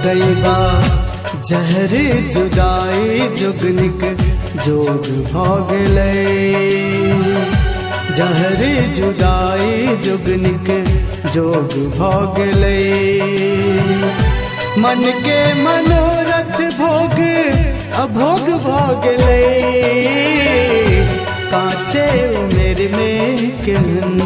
दैबा जहर जुदाई जुगनिक जोग भ गेलै। जहर जुदाई जुगनिक जोग भ गेलै। मन के मनोरथ भोग अभोग भ गेलै। कांचे उमेर में केहन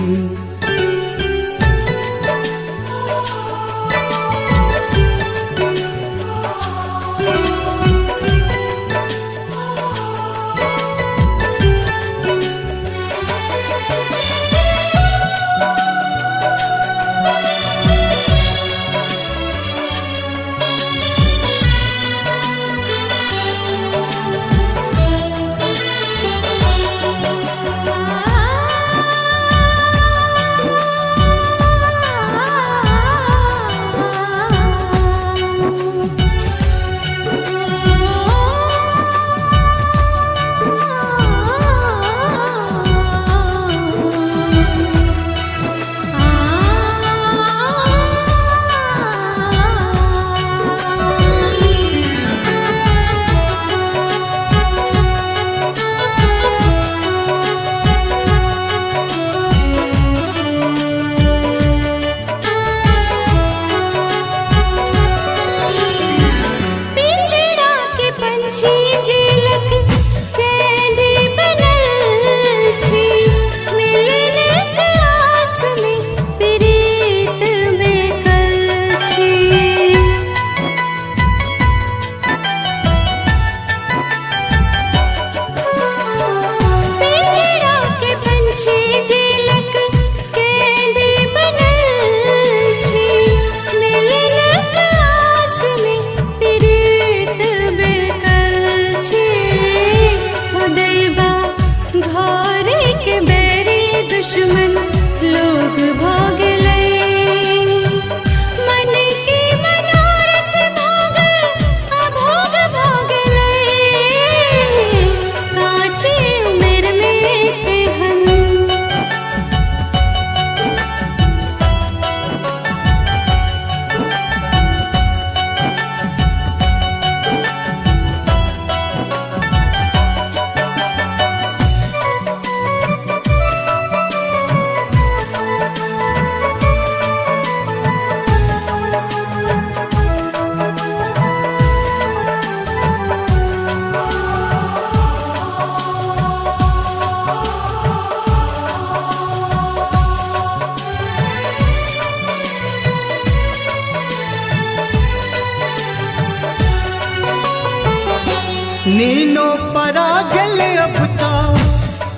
नीनो परा गल अब ता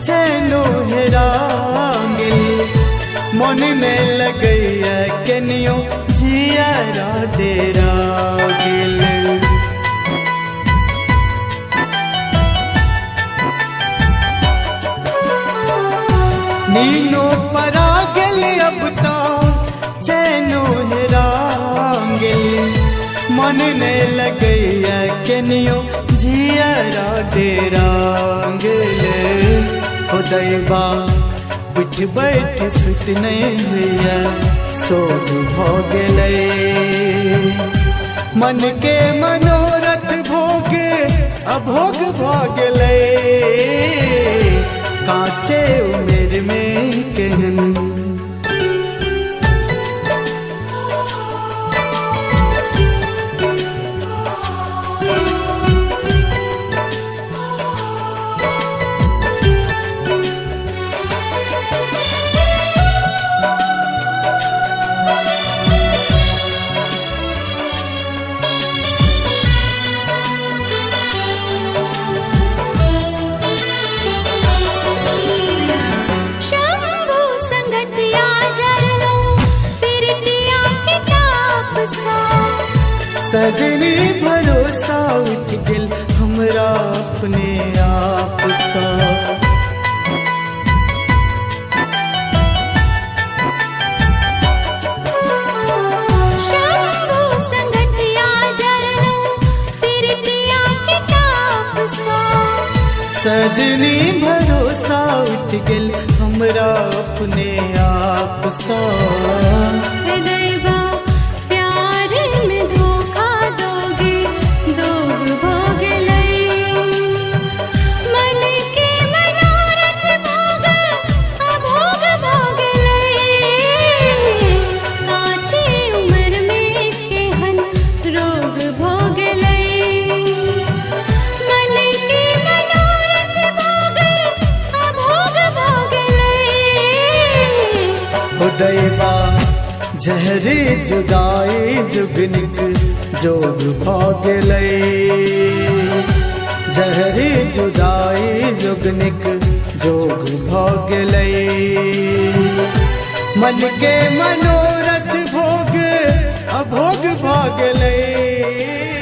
चैनो हेरा गिल। मन में लगैया केनियो जियारा डेरा गिल। नीनो परा गल अब ता चैनो हेरा गिल। मन में लगैया केनियो जियारा डेरा गेले। दैबा उठ बैठ सुत नहीं भैया सोग भ गेलै। मन के मनोरथ भोग अभोग भ गेलै। कांचे उमेर में केहन सजनी भरोसा उठ गेल हमरा अपने आप सा। शंभु संगतिया जरनो प्रीतिया के ताप सा। सजनी भरोसा उठ गेल हमरा अपने आप सा। दैबा प्यार में धोखा दैबा जहरी जुदाई जुगनिक जोग भाग लई जहरी जुदाई जुगनिक जोग भाग लई मन के मनोरथ भोग अभोग भाग लई